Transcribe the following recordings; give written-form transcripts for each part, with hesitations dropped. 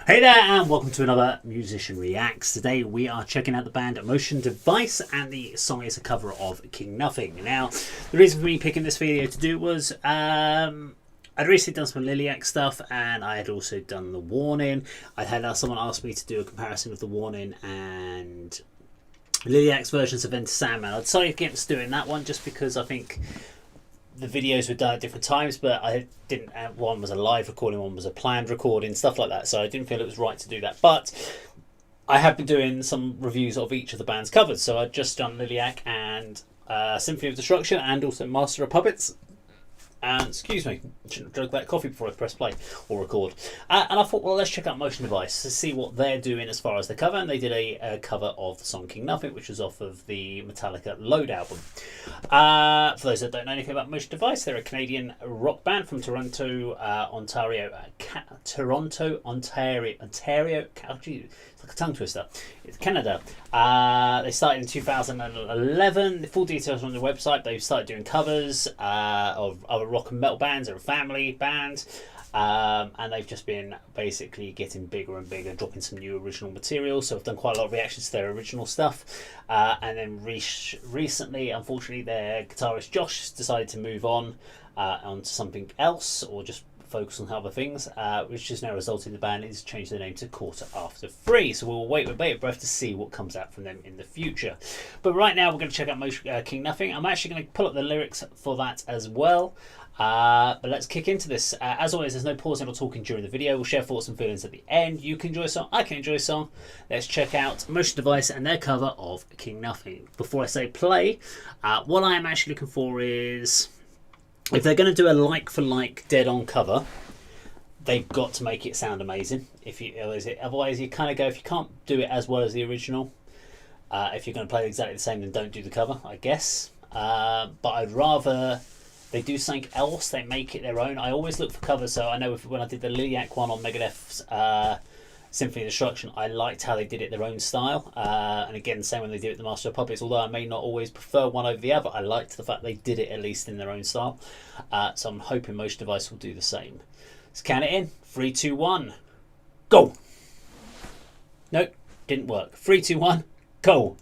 Hey there and welcome to another Musician Reacts. Today we are checking out the band Motion Device and the song is a cover of King Nothing. Now, the reason for me picking this video to do was I'd recently done some Liliac stuff and I had also done The Warning. I had someone ask me to do a comparison of The Warning and Liliac's versions of Enter Sandman. I decided against doing that one just because I think the videos were done at different times, but I didn't. One was a live recording, one was a planned recording, stuff like that. So I didn't feel it was right to do that. But I have been doing some reviews of each of the band's covers. So I've just done Liliac and Symphony of Destruction, and also Master of Puppets. And excuse me, I shouldn't have drunk that coffee before I press play or record. And I thought, well, let's check out Motion Device to see what they're doing as far as the cover. And they did a cover of the song King Nothing, which was off of the Metallica Load album. For those that don't know anything about Motion Device, they're a Canadian rock band from Toronto, Ontario. Ontario. Gee, it's like a tongue twister. It's Canada. They started in 2011. The full details are on their website. They've started doing covers of other rock and metal bands. They're a family band. And they've just been basically getting bigger and bigger, dropping some new original material. So I've done quite a lot of reactions to their original stuff. And then recently, unfortunately, their guitarist Josh decided to move on onto something else, or just focus on other things, which has now resulted in the band is changed their name to Quarter After Three. So we'll wait with bated breath to see what comes out from them in the future. But right now we're going to check out King Nothing. I'm actually going to pull up the lyrics for that as well. But let's kick into this. As always, there's no pausing or talking during the video. We'll share thoughts and feelings at the end. You can enjoy a song, I can enjoy a song. Let's check out Motion Device and their cover of King Nothing. Before I say play, what I am actually looking for is, if they're going to do a like-for-like dead-on cover, they've got to make it sound amazing. Otherwise, you kind of go, if you can't do it as well as the original, if you're going to play exactly the same, then don't do the cover, I guess. But I'd rather they do something else. They make it their own. I always look for covers. So I know when I did the Liliac one on Megadeth's Symphony of Destruction, I liked how they did it their own style. And again, the same when they did it the Master of Puppets. Although I may not always prefer one over the other, I liked the fact they did it at least in their own style. So I'm hoping Motion Device will do the same. Let's count it in. 3, 2, 1, go. Nope, didn't work. 3, 2, 1, go.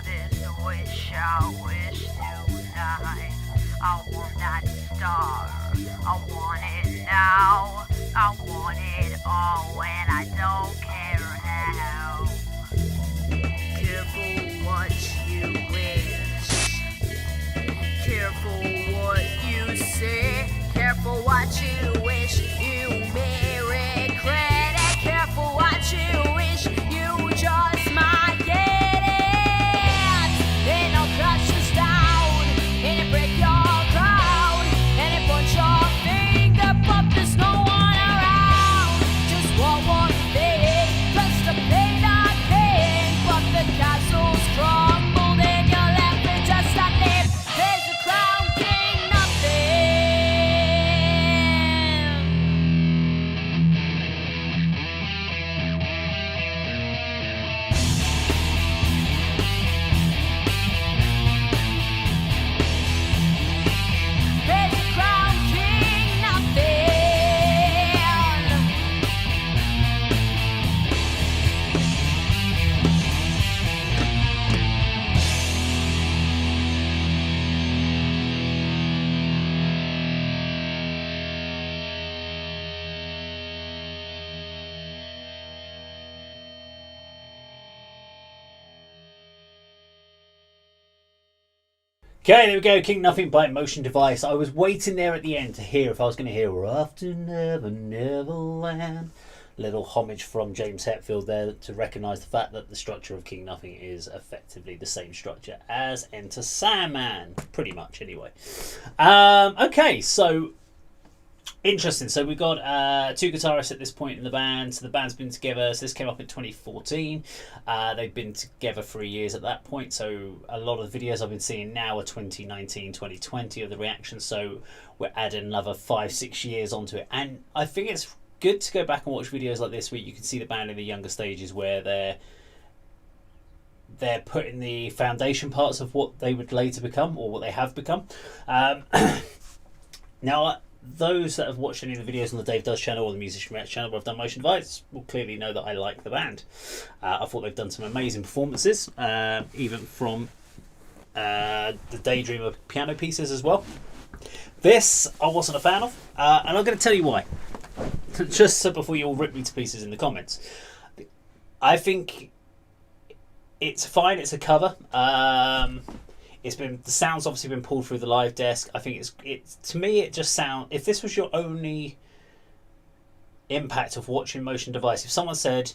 this wish I wish tonight. I want that star, I want it now. I want it all and I don't care how. Careful what you wish, careful what you say, careful what you wish you may regret it, careful what you wish you just might get it. Then I'll crush you down and it break your crown and it punch your finger, but there's no one around. Just one thing, just to play the king, but the castle's crumbled and you're left with just a name. There's a crown king, nothing. There's a crown king, nothing. Okay, there we go. King Nothing by Motion Device. I was waiting there at the end to hear if I was going to hear "We're Off to Never Neverland." Little homage from James Hetfield there to recognise the fact that the structure of King Nothing is effectively the same structure as Enter Sandman, pretty much anyway. Okay, so interesting. So we've got two guitarists at this point in the band. So the band's been together. So this came up in 2014. They've been together 3 years at that point. So a lot of the videos I've been seeing now are 2019, 2020 of the reactions. So we're adding another 5-6 years onto it. And I think it's good to go back and watch videos like this where you can see the band in the younger stages where they're putting the foundation parts of what they would later become or what they have become. Now, those that have watched any of the videos on the Dave Does channel or the Musician Reacts channel where I've done Motion Device will clearly know that I like the band. I thought they've done some amazing performances, even from the Daydreamer piano pieces as well. This I wasn't a fan of, and I'm going to tell you why. Just so before you all rip me to pieces in the comments. I think it's fine, it's a cover. The sound's obviously been pulled through the live desk. I think it's to me it just sound. If this was your only impact of watching Motion Device, if someone said,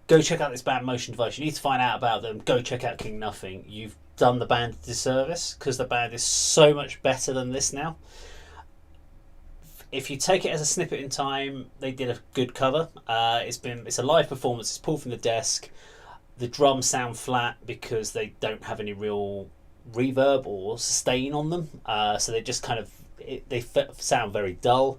"Go check out this band Motion Device. You need to find out about them. Go check out King Nothing," you've done the band a disservice because the band is so much better than this now. If you take it as a snippet in time, they did a good cover. It's a live performance. It's pulled from the desk. The drums sound flat because they don't have any real reverb or sustain on them, so they just kind of sound very dull.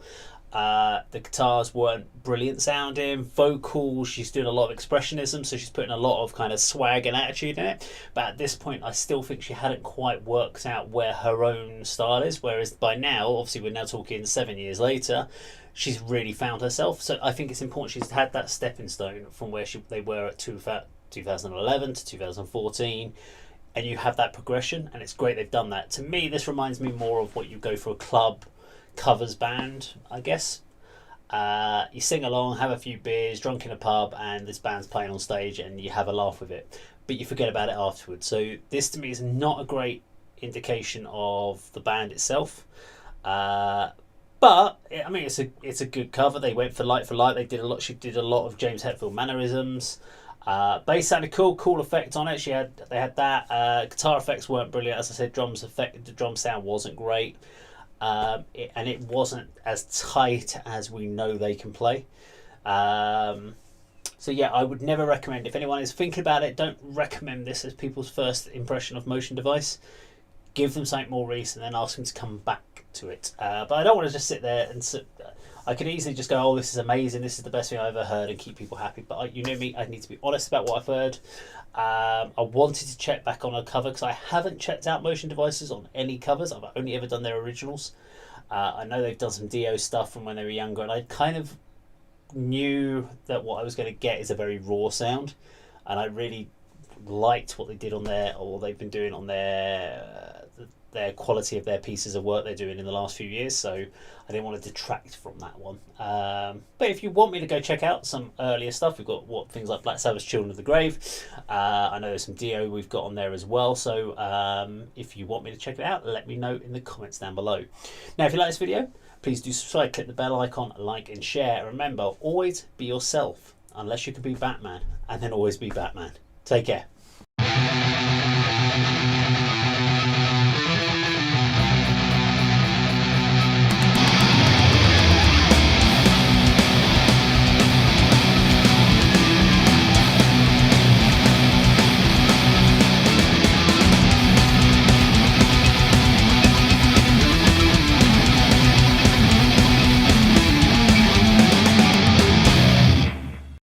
The guitars weren't brilliant sounding. Vocals, she's doing a lot of expressionism, so she's putting a lot of kind of swag and attitude in it, but at this point I still think she hadn't quite worked out where her own style is, whereas by now, obviously we're now talking 7 years later, she's really found herself. So I think it's important she's had that stepping stone from where they were at 2011 to 2014, and you have that progression, and it's great they've done that. To me, this reminds me more of what you go for a club covers band, I guess. You sing along, have a few beers, drunk in a pub, and this band's playing on stage, and you have a laugh with it, but you forget about it afterwards. So this to me is not a great indication of the band itself. But I mean, it's a good cover. They went for light. They did a lot. She did a lot of James Hetfield mannerisms. Bass sounded cool effect on it. They had that. Guitar effects weren't brilliant, as I said. The drum sound wasn't great, and it wasn't as tight as we know they can play. So yeah, I would never recommend. If anyone is thinking about it, don't recommend this as people's first impression of Motion Device. Give them something more recent, and then ask them to come back to it. But I don't want to just sit there and I could easily just go, "Oh, this is amazing. This is the best thing I've ever heard," and keep people happy. But you know me, I need to be honest about what I've heard. I wanted to check back on a cover because I haven't checked out Motion Devices on any covers. I've only ever done their originals. I know they've done some Dio stuff from when they were younger, and I kind of knew that what I was going to get is a very raw sound, and I really liked what they did on their, or what they've been doing on their quality of their pieces of work they're doing in the last few years, so I didn't want to detract from that one. But if you want me to go check out some earlier stuff, we've got things like Black Sabbath's Children of the Grave. I know there's some Dio we've got on there as well, so if you want me to check it out, let me know in the comments down below. Now, if you like this video, please do subscribe, click the bell icon, like and share. And remember, always be yourself, unless you can be Batman, and then always be Batman. Take care.